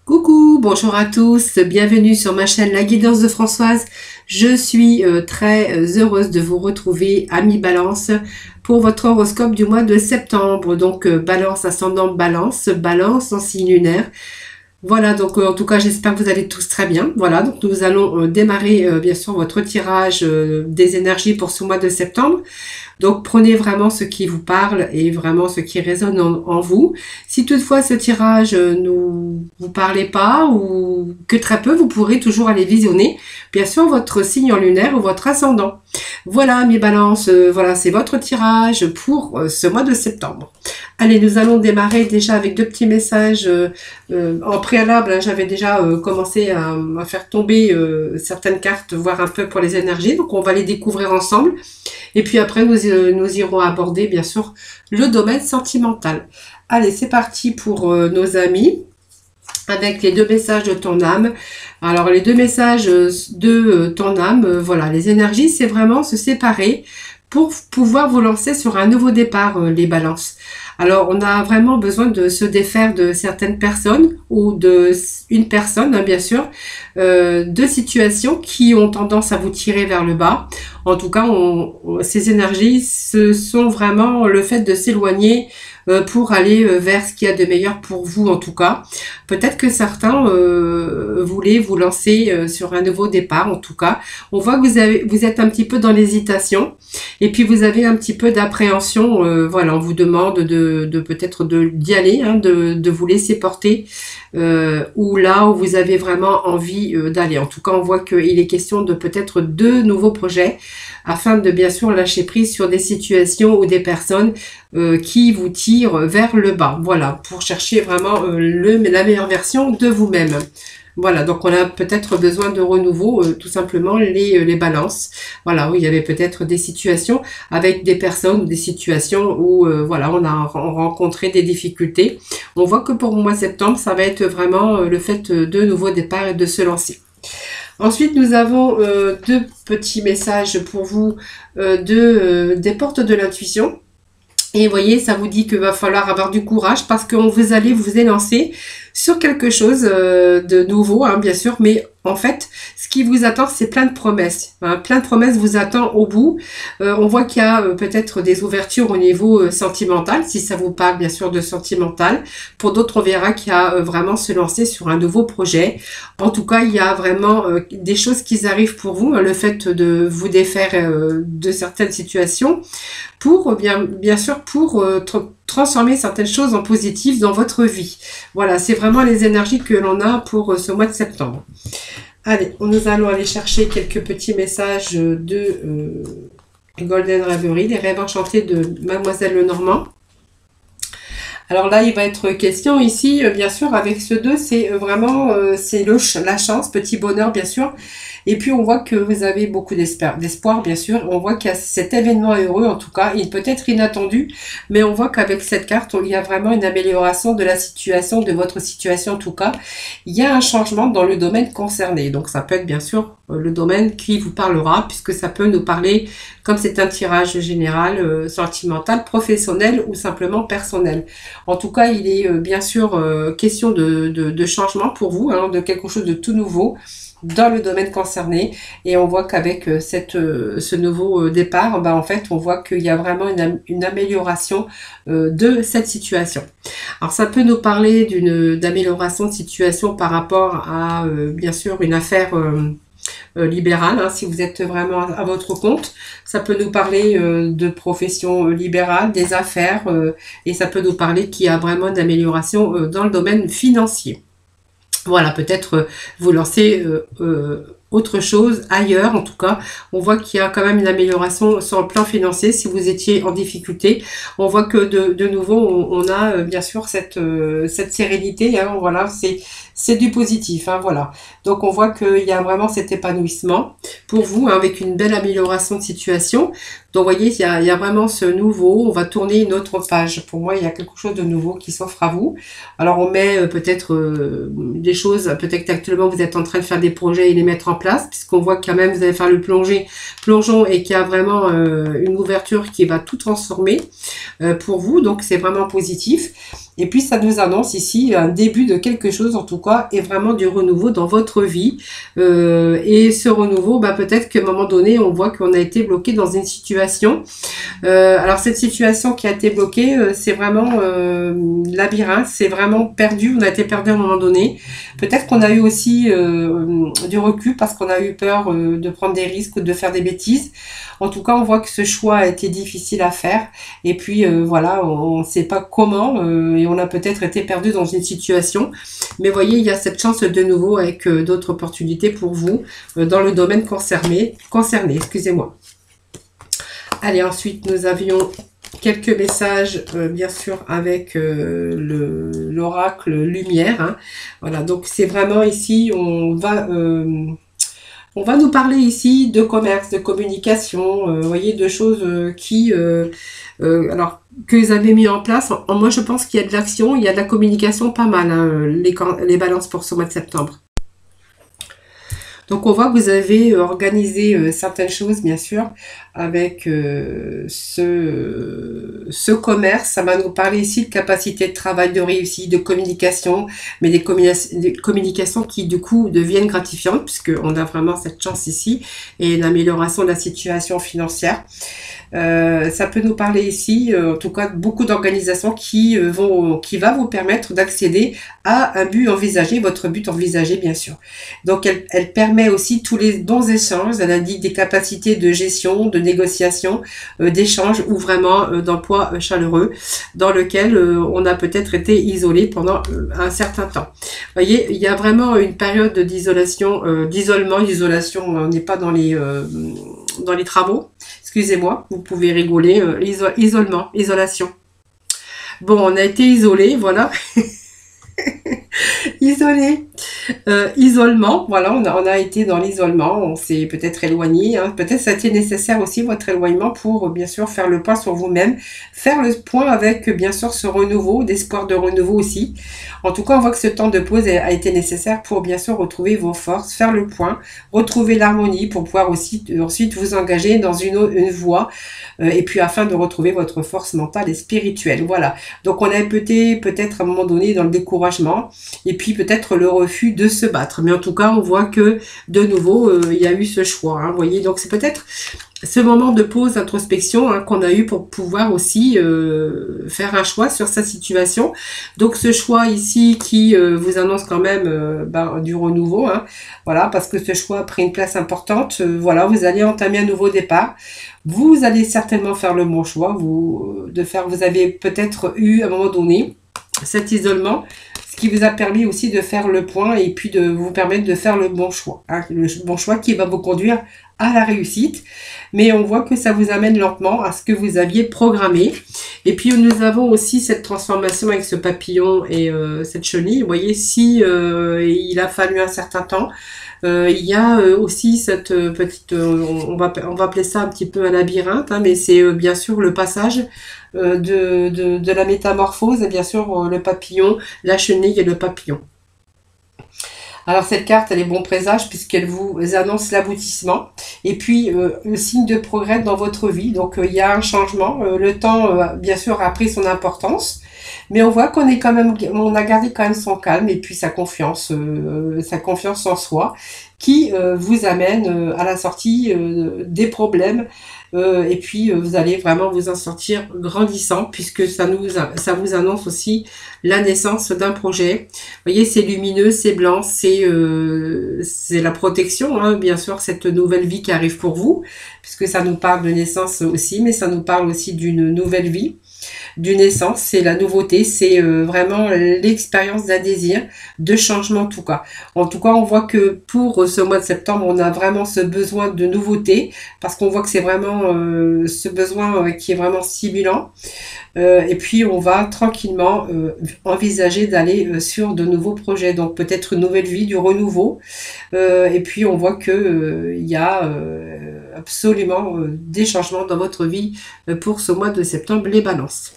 Coucou, bonjour à tous, bienvenue sur ma chaîne La Guidance de Françoise. Je suis très heureuse de vous retrouver, amis Balance, pour votre horoscope du mois de septembre. Donc Balance, ascendant Balance, Balance en signe lunaire. Voilà, donc en tout cas, j'espère que vous allez tous très bien. Voilà, donc nous allons démarrer bien sûr votre tirage des énergies pour ce mois de septembre. Donc prenez vraiment ce qui vous parle et vraiment ce qui résonne en vous. Si toutefois ce tirage ne vous parlez pas ou que très peu, vous pourrez toujours aller visionner bien sûr votre signe lunaire ou votre ascendant. Voilà mes balances, voilà c'est votre tirage pour ce mois de septembre. Allez, nous allons démarrer déjà avec deux petits messages en préalable. Hein, j'avais déjà commencé à faire tomber certaines cartes, voir un peu pour les énergies. Donc on va les découvrir ensemble. Et puis après, nous irons aborder, bien sûr, le domaine sentimental. Allez, c'est parti pour nos amis, avec les deux messages de ton âme. Alors, les deux messages de ton âme, voilà, les énergies, c'est vraiment se séparer pour pouvoir vous lancer sur un nouveau départ, les balances. Alors, on a vraiment besoin de se défaire de certaines personnes ou de une personne, hein, bien sûr, de situations qui ont tendance à vous tirer vers le bas. En tout cas, ces énergies, ce sont vraiment le fait de s'éloigner pour aller vers ce qu'il y a de meilleur pour vous, en tout cas. Peut-être que certains voulaient vous lancer sur un nouveau départ, en tout cas. On voit que vous êtes un petit peu dans l'hésitation et puis vous avez un petit peu d'appréhension. Voilà, on vous demande de peut-être d'y aller, hein, de vous laisser porter ou là où vous avez vraiment envie d'aller. En tout cas, on voit qu'il est question de peut-être deux nouveaux projets afin de bien sûr lâcher prise sur des situations ou des personnes qui vous tirent vers le bas. Voilà, pour chercher vraiment la meilleure version de vous-même. Voilà, donc on a peut-être besoin de renouveau, tout simplement les balances. Voilà, où il y avait peut-être des situations avec des personnes, des situations où voilà, on a rencontré des difficultés. On voit que pour le mois de septembre, ça va être vraiment le fait de nouveaux départs et de se lancer. Ensuite, nous avons deux petits messages pour vous des portes de l'intuition. Et vous voyez, ça vous dit qu'il va falloir avoir du courage parce que vous allez vous élancer sur quelque chose de nouveau, hein, bien sûr, mais en fait, ce qui vous attend, c'est plein de promesses. Hein, plein de promesses vous attend au bout. On voit qu'il y a peut-être des ouvertures au niveau sentimental, si ça vous parle bien sûr de sentimental. Pour d'autres, on verra qu'il y a vraiment se lancer sur un nouveau projet. En tout cas, il y a vraiment des choses qui arrivent pour vous, hein, le fait de vous défaire de certaines situations, pour bien sûr pour transformer certaines choses en positives dans votre vie. Voilà, c'est vraiment les énergies que l'on a pour ce mois de septembre. Allez, nous allons aller chercher quelques petits messages de Golden Reverie, les rêves enchantés de Mademoiselle Lenormand. Alors là, il va être question ici, bien sûr, avec ce 2, c'est vraiment c'est la chance, petit bonheur, bien sûr. Et puis, on voit que vous avez beaucoup d'espoir, bien sûr. On voit qu'il y a cet événement heureux, en tout cas. Il peut être inattendu, mais on voit qu'avec cette carte, il y a vraiment une amélioration de la situation, de votre situation, en tout cas. Il y a un changement dans le domaine concerné. Donc, ça peut être, bien sûr, le domaine qui vous parlera, puisque ça peut nous parler, comme c'est un tirage général, sentimental, professionnel ou simplement personnel. En tout cas, il est bien sûr question de changement pour vous, hein, de quelque chose de tout nouveau dans le domaine concerné. Et on voit qu'avec ce nouveau départ, ben, en fait, on voit qu'il y a vraiment une amélioration de cette situation. Alors, ça peut nous parler d'amélioration de situation par rapport à, bien sûr, une affaire libérale, hein, si vous êtes vraiment à votre compte. Ça peut nous parler de profession libérale, des affaires, et ça peut nous parler qu'il y a vraiment une amélioration dans le domaine financier. Voilà, peut-être vous lancer autre chose ailleurs. En tout cas, on voit qu'il y a quand même une amélioration sur le plan financier. Si vous étiez en difficulté, on voit que de nouveau, on a bien sûr cette sérénité. Hein, voilà, c'est du positif. Hein, voilà. Donc, on voit qu'il y a vraiment cet épanouissement pour vous, hein, avec une belle amélioration de situation. Donc, vous voyez, il y a vraiment ce nouveau. On va tourner une autre page. Pour moi, il y a quelque chose de nouveau qui s'offre à vous. Alors, on met peut-être des choses. Peut-être qu'actuellement, vous êtes en train de faire des projets et les mettre en place, puisqu'on voit quand même, vous allez faire le plongeon et qu'il y a vraiment une ouverture qui va tout transformer pour vous. Donc, c'est vraiment positif. Et puis ça nous annonce ici un début de quelque chose en tout cas, et vraiment du renouveau dans votre vie. Et ce renouveau, peut-être qu'à un moment donné, on voit qu'on a été bloqué dans une situation. Alors cette situation qui a été bloquée, c'est vraiment labyrinthe, c'est vraiment perdu, on a été perdu à un moment donné. Peut-être qu'on a eu aussi du recul parce qu'on a eu peur de prendre des risques ou de faire des bêtises. En tout cas, on voit que ce choix a été difficile à faire. Et puis voilà, on ne sait pas comment et on a peut-être été perdu dans une situation. Mais voyez, il y a cette chance de nouveau avec d'autres opportunités pour vous dans le domaine concerné, excusez-moi. Allez, ensuite, nous avions quelques messages, bien sûr, avec l'oracle Lumière. Hein. Voilà, donc c'est vraiment ici, on va nous parler ici de commerce, de communication, vous voyez, de choses alors, que vous avez mis en place. Moi, je pense qu'il y a de l'action, il y a de la communication pas mal, hein, les balances pour ce mois de septembre. Donc on voit que vous avez organisé certaines choses, bien sûr, avec ce commerce. Ça va nous parler ici de capacité de travail, de réussite, de communication, mais des communications qui du coup deviennent gratifiantes, puisqu'on a vraiment cette chance ici, et une amélioration de la situation financière. Ça peut nous parler ici, en tout cas, beaucoup d'organisations qui va vous permettre d'accéder à un but envisagé, votre but envisagé, bien sûr. Donc, elle permet aussi tous les bons échanges. Elle indique des capacités de gestion, de négociation, d'échange ou vraiment d'emploi chaleureux dans lequel on a peut-être été isolé pendant un certain temps. Vous voyez, il y a vraiment une période d'isolation, d'isolation. On n'est pas dans les travaux. Excusez-moi, vous pouvez rigoler. Isolation. Bon, on a été isolé, voilà. Isolé. Isolement, voilà, on a été dans l'isolement, on s'est peut-être éloigné, hein. Peut-être ça a été nécessaire aussi votre éloignement pour bien sûr faire le point sur vous-même, faire le point avec bien sûr ce renouveau, d'espoir de renouveau aussi. En tout cas, on voit que ce temps de pause a été nécessaire pour bien sûr retrouver vos forces, faire le point, retrouver l'harmonie pour pouvoir aussi ensuite vous engager dans une voie et puis afin de retrouver votre force mentale et spirituelle. Voilà. Donc on a peut-être à un moment donné dans le découragement et puis peut-être le refus de se battre. Mais en tout cas, on voit que de nouveau, il y a eu ce choix. Hein, vous voyez, donc c'est peut-être ce moment de pause, d'introspection qu'on a eu pour pouvoir aussi faire un choix sur sa situation. Donc ce choix ici qui vous annonce quand même du renouveau, hein, voilà, parce que ce choix a pris une place importante. Voilà, vous allez entamer un nouveau départ. Vous allez certainement faire le bon choix. Vous avez peut-être eu à un moment donné cet isolement, ce qui vous a permis aussi de faire le point et puis de vous permettre de faire le bon choix. Hein, le bon choix qui va vous conduire à la réussite. Mais on voit que ça vous amène lentement à ce que vous aviez programmé. Et puis nous avons aussi cette transformation avec ce papillon et cette chenille. Vous voyez, si il a fallu un certain temps, il y a aussi cette petite, on va appeler ça un petit peu un labyrinthe, hein, mais c'est bien sûr le passage de la métamorphose, et bien sûr le papillon, la chenille et le papillon. Alors cette carte, elle est bon présage puisqu'elle vous annonce l'aboutissement et puis le signe de progrès dans votre vie. Donc il y a un changement. Le temps, bien sûr, a pris son importance, mais on voit qu'on a gardé quand même son calme et puis sa confiance en soi, qui vous amène à la sortie des problèmes. Et puis vous allez vraiment vous en sortir grandissant puisque ça vous annonce aussi la naissance d'un projet. Vous voyez, c'est lumineux, c'est blanc, c'est la protection, hein, bien sûr, cette nouvelle vie qui arrive pour vous, puisque ça nous parle de naissance aussi, mais ça nous parle aussi d'une nouvelle vie. Du naissance, c'est la nouveauté, c'est vraiment l'expérience d'un désir, de changement en tout cas. En tout cas, on voit que pour ce mois de septembre, on a vraiment ce besoin de nouveauté, parce qu'on voit que c'est vraiment ce besoin qui est vraiment stimulant. Et puis, on va tranquillement envisager d'aller sur de nouveaux projets, donc peut-être une nouvelle vie, du renouveau. Et puis, on voit que il y a absolument des changements dans votre vie pour ce mois de septembre, les balances.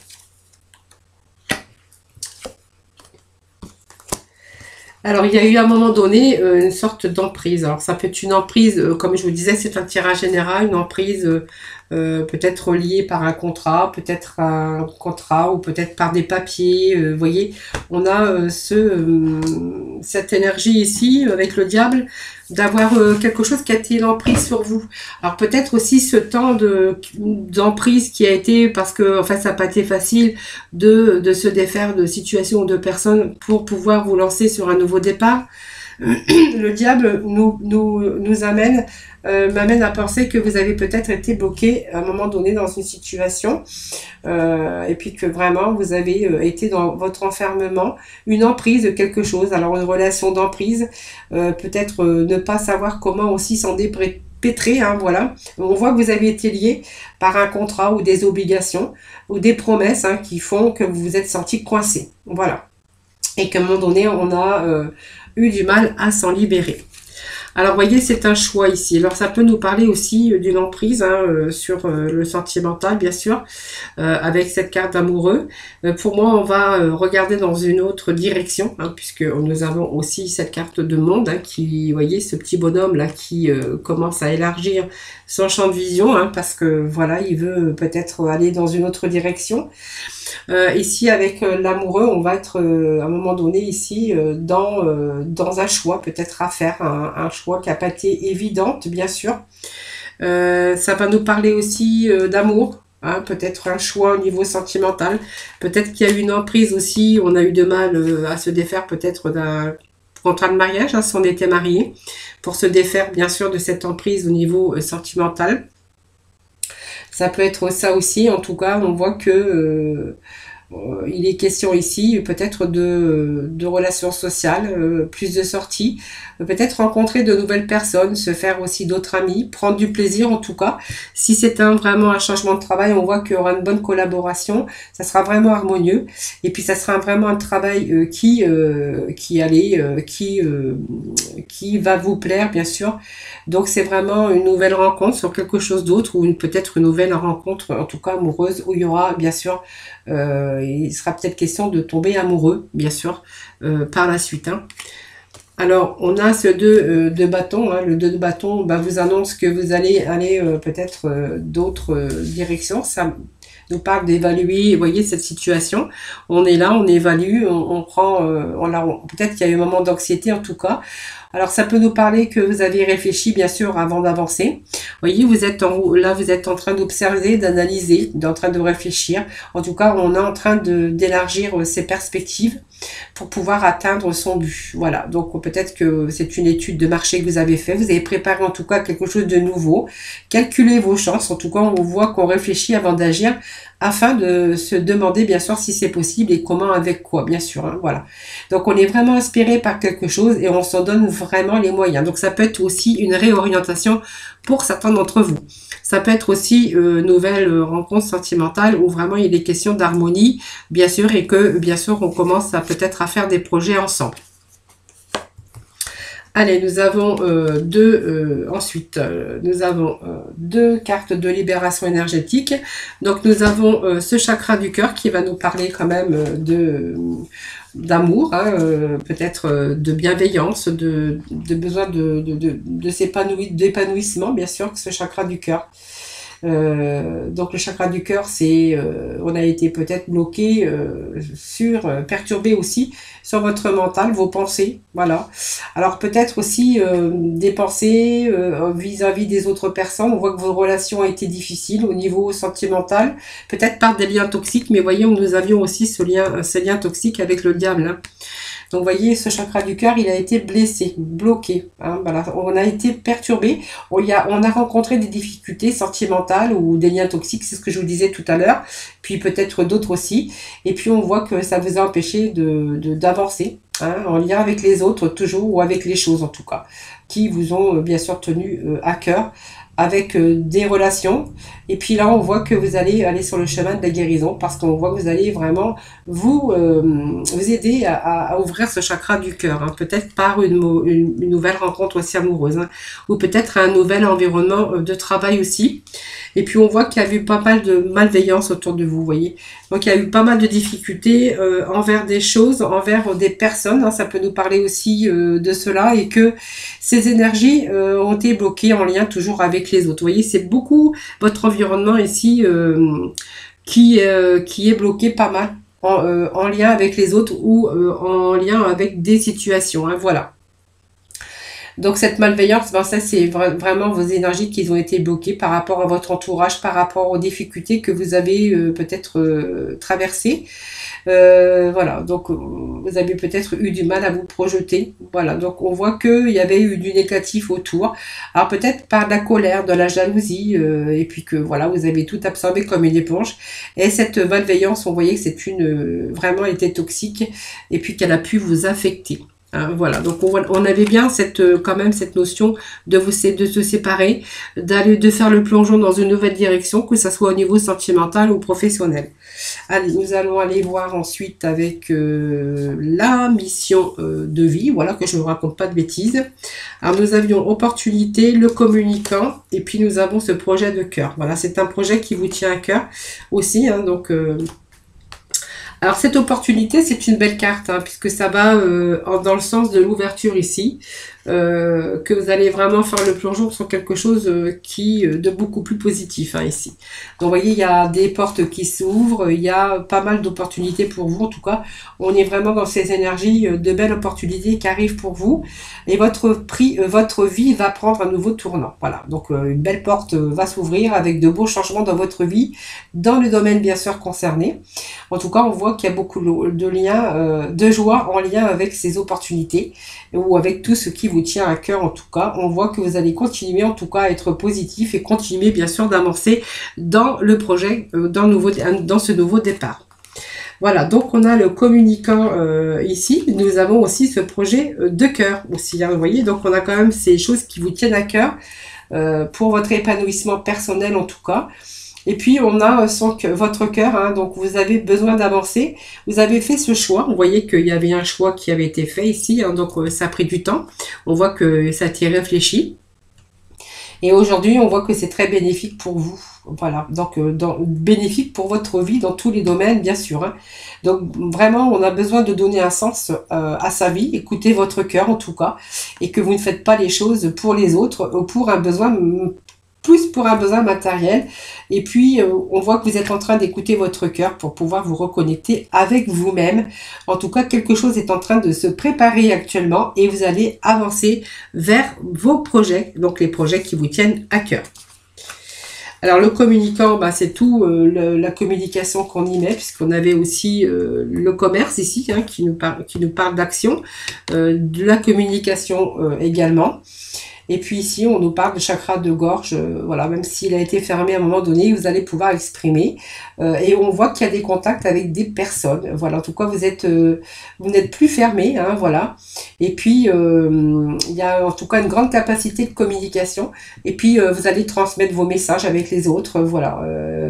Alors, il y a eu à un moment donné une sorte d'emprise. Alors, ça peut être une emprise, comme je vous disais, c'est un tirage général, une emprise peut-être liée par un contrat, peut-être un contrat ou peut-être par des papiers. Vous voyez, on a cette énergie ici avec le diable d'avoir quelque chose qui a été l'emprise sur vous. Alors peut-être aussi ce temps d'emprise qui a été, parce que en fait ça n'a pas été facile de se défaire de situations ou de personnes pour pouvoir vous lancer sur un nouveau départ. Le diable nous amène, m'amène à penser que vous avez peut-être été bloqué à un moment donné dans une situation et puis que vraiment vous avez été dans votre enfermement, une emprise de quelque chose, alors une relation d'emprise, peut-être ne pas savoir comment aussi s'en dépêtrer, hein, voilà. On voit que vous avez été lié par un contrat ou des obligations ou des promesses hein, qui font que vous vous êtes senti coincé, voilà. Et qu'à un moment donné, on a eu du mal à s'en libérer. Alors, voyez, c'est un choix ici. Alors, ça peut nous parler aussi d'une emprise hein, sur le sentimental, bien sûr, avec cette carte d'amoureux. Pour moi, on va regarder dans une autre direction, hein, puisque nous avons aussi cette carte de monde, hein, qui, vous voyez, ce petit bonhomme-là qui commence à élargir son champ de vision, hein, parce que, voilà, il veut peut-être aller dans une autre direction. Ici, avec l'amoureux, on va être à un moment donné ici dans un choix peut-être à faire, un choix qui n'a pas été évident, bien sûr. Ça va nous parler aussi d'amour, hein, peut-être un choix au niveau sentimental. Peut-être qu'il y a eu une emprise aussi, on a eu de mal à se défaire peut-être d'un contrat de mariage, hein, si on était marié, pour se défaire bien sûr de cette emprise au niveau sentimental. Ça peut être ça aussi, en tout cas, on voit que il est question ici peut-être de relations sociales, plus de sorties, peut-être rencontrer de nouvelles personnes, se faire aussi d'autres amis, prendre du plaisir en tout cas. Si c'est vraiment un changement de travail, on voit qu'il y aura une bonne collaboration, ça sera vraiment harmonieux et puis ça sera vraiment un travail qui va vous plaire bien sûr. Donc c'est vraiment une nouvelle rencontre sur quelque chose d'autre ou peut-être une nouvelle rencontre en tout cas amoureuse où il y aura bien sûr il sera peut-être question de tomber amoureux, bien sûr, par la suite. Hein. Alors, on a ce 2 de bâton. Hein. Le 2 de bâton vous annonce que vous allez aller peut-être d'autres directions. Ça nous parle d'évaluer, vous voyez, cette situation. On est là, on évalue, on prend... peut-être qu'il y a eu un moment d'anxiété, en tout cas. Alors, ça peut nous parler que vous avez réfléchi, bien sûr, avant d'avancer. Vous voyez, vous êtes en train d'observer, d'analyser, en train de réfléchir. En tout cas, on est en train d'élargir ses perspectives pour pouvoir atteindre son but. Voilà, donc peut-être que c'est une étude de marché que vous avez fait. Vous avez préparé en tout cas quelque chose de nouveau. Calculez vos chances. En tout cas, on voit qu'on réfléchit avant d'agir afin de se demander bien sûr si c'est possible et comment, avec quoi, bien sûr. Hein, voilà. Donc, on est vraiment inspiré par quelque chose et on s'en donne vraiment les moyens. Donc, ça peut être aussi une réorientation pour certains d'entre vous. Ça peut être aussi nouvelle rencontre sentimentale où vraiment il est question d'harmonie, bien sûr, et que, bien sûr, on commence à peut-être à faire des projets ensemble. Allez, nous avons ensuite, nous avons deux cartes de libération énergétique. Donc, nous avons ce chakra du cœur qui va nous parler quand même d'amour, hein, peut-être de bienveillance, de besoin d'épanouissement, bien sûr, que ce chakra du cœur. Donc le chakra du cœur, c'est on a été peut-être bloqué perturbé aussi sur votre mental, vos pensées, voilà. Alors peut-être aussi des pensées vis-à-vis des autres personnes. On voit que vos relations ont été difficiles au niveau sentimental, peut-être par des liens toxiques, mais voyez, nous avions aussi ce lien toxique avec le diable. Hein. Donc, vous voyez, ce chakra du cœur, il a été blessé, bloqué. Hein, voilà. On a été perturbé. On a rencontré des difficultés sentimentales ou des liens toxiques, c'est ce que je vous disais tout à l'heure. Puis peut-être d'autres aussi. Et puis, on voit que ça vous a empêché d'avancer en lien avec les autres, toujours, ou avec les choses en tout cas, qui vous ont bien sûr tenu à cœur. avec des relations. Et puis là, on voit que vous allez aller sur le chemin de la guérison parce qu'on voit que vous allez vraiment vous aider à ouvrir ce chakra du cœur. Hein. Peut-être par une nouvelle rencontre aussi amoureuse, hein, ou peut-être un nouvel environnement de travail aussi. Et puis on voit qu'il y a eu pas mal de malveillance autour de vous, vous voyez. Donc il y a eu pas mal de difficultés envers des choses, envers des personnes. Hein. Ça peut nous parler aussi de cela et que ces énergies ont été bloquées en lien toujours avec les autres. Vous voyez, c'est beaucoup votre environnement ici qui est bloqué pas mal en lien avec les autres ou en lien avec des situations. Hein, voilà. Donc cette malveillance, ben ça c'est vraiment vos énergies qui ont été bloquées par rapport à votre entourage, par rapport aux difficultés que vous avez peut-être traversées. Voilà, donc vous avez peut-être eu du mal à vous projeter. Voilà, donc on voit qu'il y avait eu du négatif autour. Alors peut-être par de la colère, de la jalousie, et puis que voilà, vous avez tout absorbé comme une éponge. Et cette malveillance, on voyait que c'est vraiment été toxique, et puis qu'elle a pu vous affecter. Hein, voilà, donc on avait bien quand même cette notion de se séparer, de faire le plongeon dans une nouvelle direction, que ce soit au niveau sentimental ou professionnel. Allez, nous allons aller voir ensuite avec la mission de vie, voilà, que je ne vous raconte pas de bêtises. Alors nous avions opportunité, le communicant, et puis nous avons ce projet de cœur. Voilà, c'est un projet qui vous tient à cœur aussi, hein, donc... Alors cette opportunité, c'est une belle carte, hein, puisque ça va dans le sens de l'ouverture ici, que vous allez vraiment faire le plongeon sur quelque chose de beaucoup plus positif, hein, ici. Donc vous voyez, il y a des portes qui s'ouvrent, il y a pas mal d'opportunités pour vous, en tout cas, on est vraiment dans ces énergies de belles opportunités qui arrivent pour vous, et votre vie va prendre un nouveau tournant. Voilà, donc une belle porte va s'ouvrir avec de beaux changements dans votre vie, dans le domaine bien sûr concerné. En tout cas, on voit qu'il y a beaucoup de liens, de joie en lien avec ces opportunités ou avec tout ce qui vous tient à cœur. En tout cas, on voit que vous allez continuer en tout cas à être positif et continuer bien sûr d'amorcer dans le projet, dans ce nouveau départ. Voilà, donc on a le communicant ici. Nous avons aussi ce projet de cœur aussi. Hein, vous voyez, donc on a quand même ces choses qui vous tiennent à cœur pour votre épanouissement personnel en tout cas. Et puis, on a votre cœur, hein, donc vous avez besoin d'avancer. Vous avez fait ce choix. Vous voyez qu'il y avait un choix qui avait été fait ici, hein, donc ça a pris du temps. On voit que ça a été réfléchi. Et aujourd'hui, on voit que c'est très bénéfique pour vous. Voilà, donc bénéfique pour votre vie dans tous les domaines, bien sûr. Hein. Donc vraiment, on a besoin de donner un sens à sa vie. Écoutez votre cœur en tout cas. Et que vous ne faites pas les choses pour les autres ou pour un besoin... plus pour un besoin matériel. Et puis, on voit que vous êtes en train d'écouter votre cœur pour pouvoir vous reconnecter avec vous-même. En tout cas, quelque chose est en train de se préparer actuellement et vous allez avancer vers vos projets, donc les projets qui vous tiennent à cœur. Alors, le communicant, bah, c'est tout la communication qu'on y met, puisqu'on avait aussi le commerce ici, hein, qui nous parle d'action, de la communication également. Et puis ici, on nous parle de chakra de gorge, voilà, même s'il a été fermé à un moment donné, vous allez pouvoir exprimer. Et on voit qu'il y a des contacts avec des personnes. Voilà, en tout cas, vous n'êtes plus fermé, hein, voilà. Et puis, il y a en tout cas une grande capacité de communication. Et puis, vous allez transmettre vos messages avec les autres. Voilà,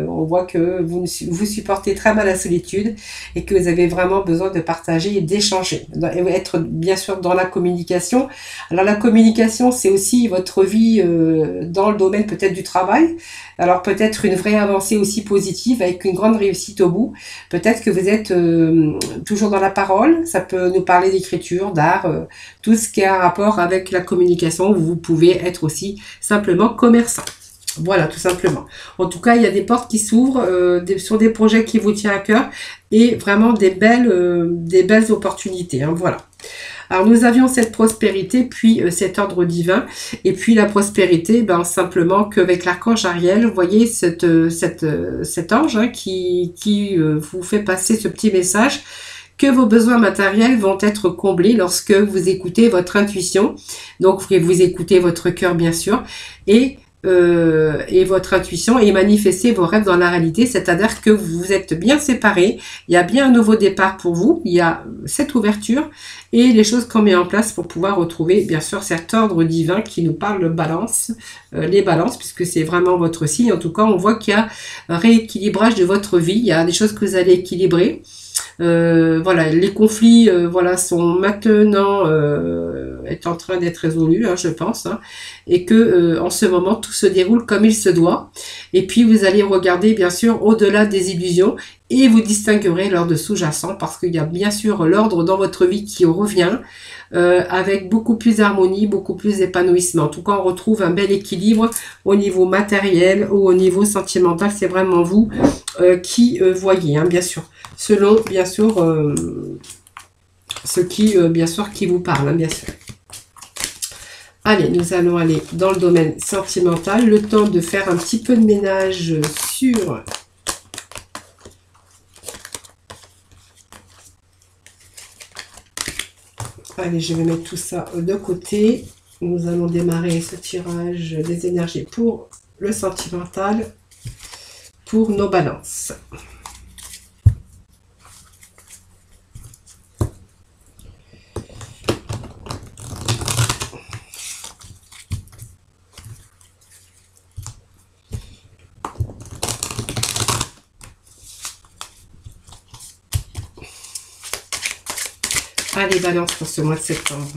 on voit que vous supportez très mal la solitude et que vous avez vraiment besoin de partager et d'échanger. Et être bien sûr dans la communication. Alors, la communication, c'est aussi votre vie dans le domaine peut-être du travail. Alors peut-être une vraie avancée aussi positive avec une grande réussite au bout. Peut-être que vous êtes toujours dans la parole. Ça peut nous parler d'écriture, d'art, tout ce qui a un rapport avec la communication. Vous pouvez être aussi simplement commerçant. Voilà, tout simplement. En tout cas, il y a des portes qui s'ouvrent sur des projets qui vous tiennent à cœur et vraiment des belles opportunités. Hein, voilà. Alors, nous avions cette prospérité, puis cet ordre divin. Et puis, la prospérité, ben, simplement qu'avec l'archange Ariel, vous voyez cet ange hein, qui vous fait passer ce petit message que vos besoins matériels vont être comblés lorsque vous écoutez votre intuition. Donc, vous écoutez votre cœur, bien sûr. Et et votre intuition et manifester vos rêves dans la réalité, c'est-à-dire que vous êtes bien séparés, il y a bien un nouveau départ pour vous, il y a cette ouverture et les choses qu'on met en place pour pouvoir retrouver bien sûr cet ordre divin qui nous parle de balance, les balances, puisque c'est vraiment votre signe. En tout cas, on voit qu'il y a un rééquilibrage de votre vie, il y a des choses que vous allez équilibrer. Voilà, les conflits voilà, sont maintenant est en train d'être résolus, hein, je pense, hein, et que en ce moment tout se déroule comme il se doit. Et puis vous allez regarder bien sûr au-delà des illusions et vous distinguerez l'ordre sous-jacent parce qu'il y a bien sûr l'ordre dans votre vie qui revient avec beaucoup plus d'harmonie, beaucoup plus d'épanouissement. En tout cas, on retrouve un bel équilibre au niveau matériel ou au niveau sentimental. C'est vraiment vous qui voyez, hein, bien sûr. Selon, bien sûr, ce qui, bien sûr, qui vous parle, hein, bien sûr. Allez, nous allons aller dans le domaine sentimental. Le temps de faire un petit peu de ménage sur... Allez, je vais mettre tout ça de côté. Nous allons démarrer ce tirage des énergies pour le sentimental, pour nos balances. Allez, balance pour ce mois de septembre.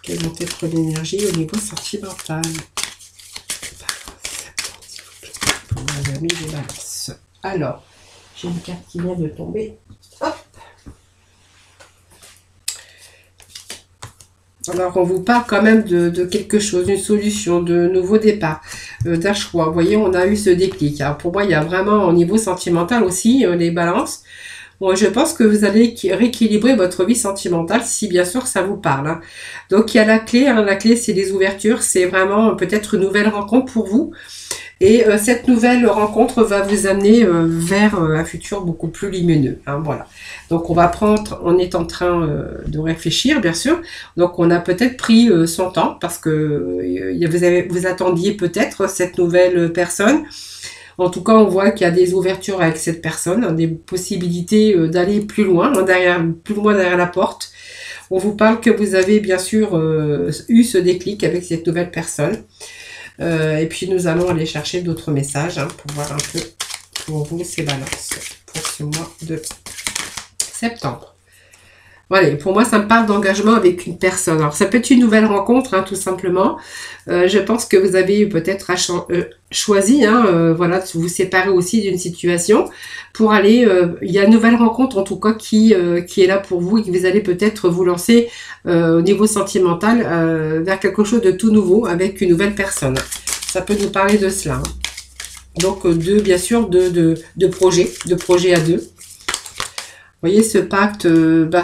Quelles vont être l'énergie au niveau sentimental pour mes amis des balances. Alors, j'ai une carte qui vient de tomber. Hop. Alors, on vous parle quand même de quelque chose, d'une solution, de nouveau départ, d'un choix. Vous voyez, on a eu ce déclic. Alors, pour moi, il y a vraiment au niveau sentimental aussi les balances. Bon, je pense que vous allez rééquilibrer votre vie sentimentale si bien sûr ça vous parle. Hein. Donc il y a la clé, hein, la clé c'est les ouvertures, c'est vraiment peut-être une nouvelle rencontre pour vous. Et cette nouvelle rencontre va vous amener vers un futur beaucoup plus lumineux. Hein, voilà. Donc on va prendre, on est en train de réfléchir bien sûr. Donc on a peut-être pris son temps parce que vous attendiez peut-être cette nouvelle personne. En tout cas, on voit qu'il y a des ouvertures avec cette personne, hein, des possibilités d'aller plus loin, hein, plus loin derrière la porte. On vous parle que vous avez bien sûr eu ce déclic avec cette nouvelle personne. Et puis nous allons aller chercher d'autres messages hein, pour voir un peu pour vous ces balances pour ce mois de septembre. Voilà, pour moi, ça me parle d'engagement avec une personne. Alors, ça peut être une nouvelle rencontre, hein, tout simplement. Je pense que vous avez peut-être choisi, hein, voilà, de vous séparer aussi d'une situation pour aller... il y a une nouvelle rencontre, en tout cas, qui est là pour vous et que vous allez peut-être vous lancer au niveau sentimental vers quelque chose de tout nouveau avec une nouvelle personne. Ça peut nous parler de cela. Hein. Donc, bien sûr, de projets à deux. Vous voyez, ce pacte,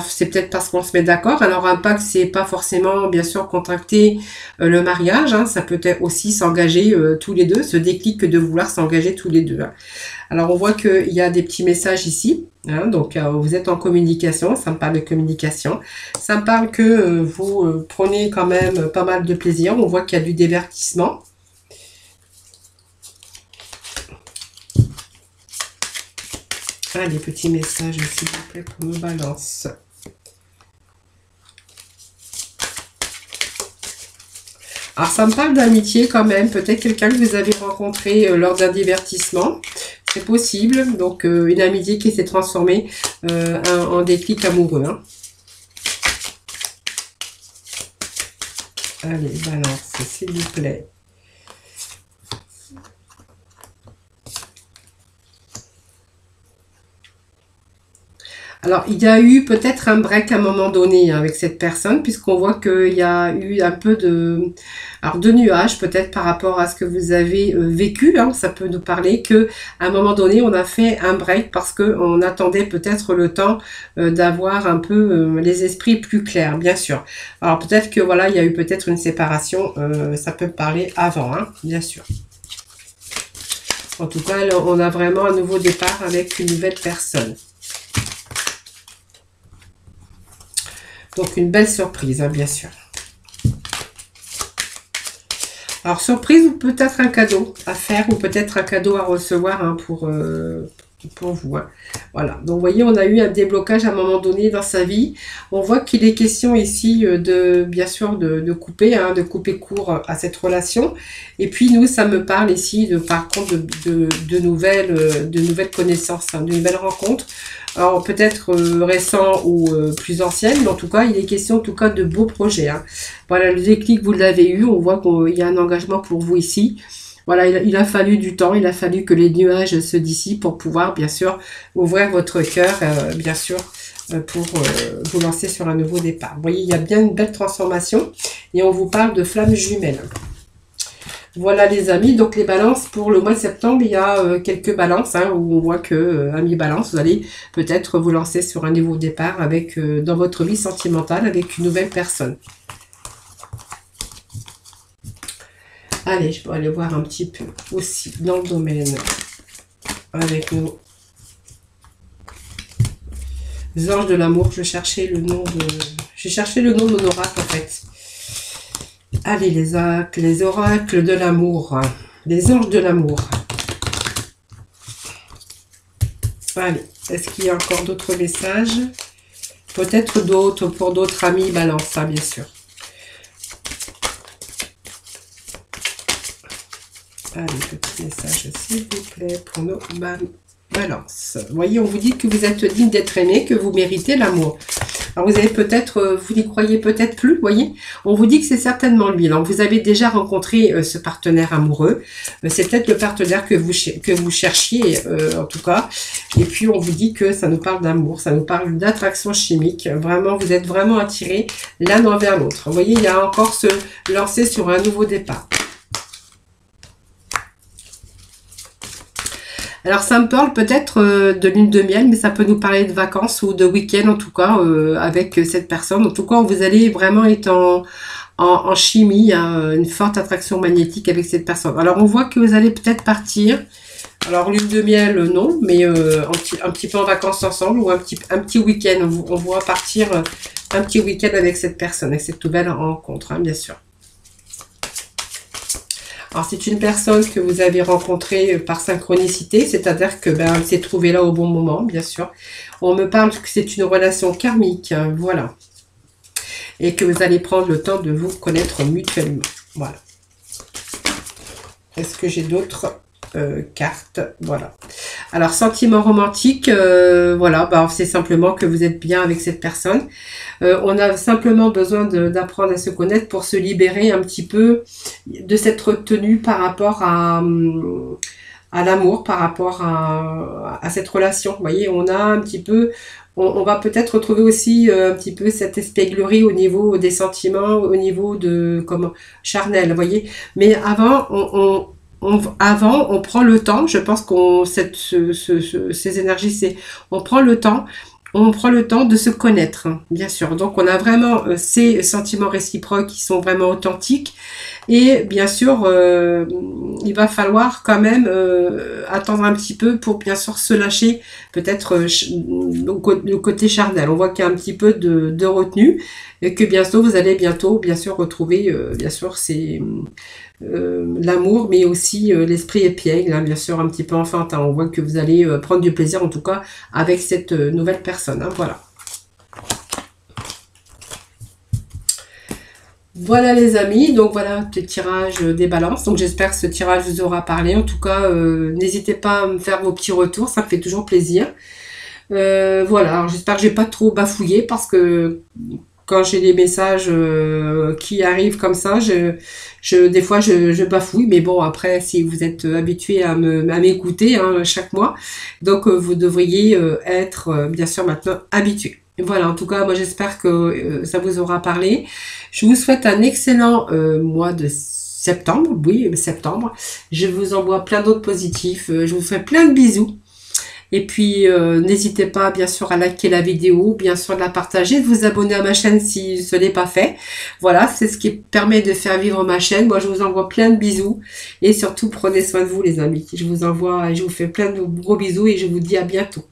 c'est peut-être parce qu'on se met d'accord. Alors, un pacte, c'est pas forcément, bien sûr, contracter le mariage. Hein, ça peut être aussi s'engager tous les deux, ce déclic de vouloir s'engager tous les deux. Hein. Alors, on voit qu'il y a des petits messages ici. Hein, donc, vous êtes en communication. Ça me parle de communication. Ça me parle que vous prenez quand même pas mal de plaisir. On voit qu'il y a du divertissement. Ah, des petits messages, s'il vous plaît, pour nos balances. Alors, ça me parle d'amitié quand même. Peut-être quelqu'un que vous avez rencontré lors d'un divertissement. C'est possible. Donc, une amitié qui s'est transformée en déclic amoureux. Hein. Allez, balance, s'il vous plaît. Alors, il y a eu peut-être un break à un moment donné avec cette personne, puisqu'on voit qu'il y a eu un peu de nuages, peut-être par rapport à ce que vous avez vécu. Hein, ça peut nous parler que à un moment donné, on a fait un break parce qu'on attendait peut-être le temps d'avoir un peu les esprits plus clairs, bien sûr. Alors, peut-être que voilà, il y a eu peut-être une séparation. Ça peut parler avant, hein, bien sûr. En tout cas, on a vraiment un nouveau départ avec une nouvelle personne. Donc, une belle surprise, hein, bien sûr. Alors, surprise ou peut-être un cadeau à faire ou peut-être un cadeau à recevoir hein, pour vous. Hein. Voilà. Donc, vous voyez, on a eu un déblocage à un moment donné dans sa vie. On voit qu'il est question ici bien sûr, de couper, hein, de couper court à cette relation. Et puis, nous, ça me parle ici, par contre, de nouvelles connaissances, hein, de nouvelles rencontres. Alors, peut-être récent ou plus ancienne, mais en tout cas, il est question en tout cas de beaux projets. Hein. Voilà, le déclic, vous l'avez eu. On voit qu'il y a un engagement pour vous ici. Voilà, il a fallu du temps, il a fallu que les nuages se dissipent pour pouvoir, bien sûr, ouvrir votre cœur, bien sûr, pour vous lancer sur un nouveau départ. Vous voyez, il y a bien une belle transformation et on vous parle de flammes jumelles. Voilà les amis, donc les balances pour le mois de septembre, il y a quelques balances hein, où on voit que, amis balance, vous allez peut-être vous lancer sur un nouveau départ avec dans votre vie sentimentale avec une nouvelle personne. Allez, je vais aller voir un petit peu aussi dans le domaine avec nos anges de l'amour. Je cherchais le nom de mon oracle en fait. Allez, les oracles de l'amour, hein. Les anges de l'amour. Allez, est-ce qu'il y a encore d'autres messages? Peut-être d'autres pour d'autres amis balance, hein, bien sûr. Allez, petit message, s'il vous plaît, pour nos balances. Vous voyez, on vous dit que vous êtes digne d'être aimé, que vous méritez l'amour. Alors, vous avez peut-être, vous n'y croyez peut-être plus, vous voyez. On vous dit que c'est certainement lui. Alors, vous avez déjà rencontré ce partenaire amoureux. C'est peut-être le partenaire que vous cherchiez, en tout cas. Et puis, on vous dit que ça nous parle d'amour, ça nous parle d'attraction chimique. Vraiment, vous êtes vraiment attirés l'un envers l'autre. Vous voyez, il y a encore se lancer sur un nouveau départ. Alors, ça me parle peut-être de lune de miel, mais ça peut nous parler de vacances ou de week-end, en tout cas, avec cette personne. En tout cas, vous allez vraiment être en chimie, hein, une forte attraction magnétique avec cette personne. Alors, on voit que vous allez peut-être partir. Alors, lune de miel, non, mais un petit peu en vacances ensemble ou un petit week-end. On voit partir un petit week-end avec cette personne, avec cette nouvelle rencontre, hein, bien sûr. Alors, c'est une personne que vous avez rencontrée par synchronicité, c'est-à-dire que elle s'est trouvée là au bon moment, bien sûr. On me parle que c'est une relation karmique, hein, voilà. Et que vous allez prendre le temps de vous connaître mutuellement, voilà. Est-ce que j'ai d'autres cartes? Voilà. Alors, sentiment romantique, voilà, c'est simplement que vous êtes bien avec cette personne. On a simplement besoin d'apprendre à se connaître pour se libérer un petit peu de cette retenue par rapport à l'amour, par rapport à cette relation. Vous voyez, on a un petit peu, on va peut-être retrouver aussi un petit peu cette espièglerie au niveau des sentiments, au niveau de charnel, vous voyez. Mais avant, on prend le temps, je pense qu'on ces énergies, on prend le temps de se connaître, hein, bien sûr. Donc, on a vraiment ces sentiments réciproques qui sont vraiment authentiques. Et bien sûr, il va falloir quand même attendre un petit peu pour bien sûr se lâcher, peut-être le côté charnel. On voit qu'il y a un petit peu de retenue et que bientôt, vous allez bien sûr retrouver, bien sûr, c'est l'amour, mais aussi l'esprit épiègle, hein, bien sûr, un petit peu enfantin. On voit que vous allez prendre du plaisir, en tout cas, avec cette nouvelle personne. Hein, voilà. Voilà les amis, donc voilà le tirage des balances. Donc j'espère que ce tirage vous aura parlé. En tout cas, n'hésitez pas à me faire vos petits retours, ça me fait toujours plaisir. Voilà, j'espère que j'ai pas trop bafouillé parce que quand j'ai des messages qui arrivent comme ça, des fois je bafouille, mais bon, après, si vous êtes habitué à m'écouter hein, chaque mois, donc vous devriez être bien sûr maintenant habitué. Voilà, en tout cas, moi j'espère que ça vous aura parlé. Je vous souhaite un excellent mois de septembre, oui, septembre. Je vous envoie plein d'autres positifs. Je vous fais plein de bisous. Et puis, n'hésitez pas, bien sûr, à liker la vidéo, bien sûr, de la partager, de vous abonner à ma chaîne si ce n'est pas fait. Voilà, c'est ce qui permet de faire vivre ma chaîne. Moi, je vous envoie plein de bisous. Et surtout, prenez soin de vous, les amis. Je vous envoie, je vous fais plein de gros bisous et je vous dis à bientôt.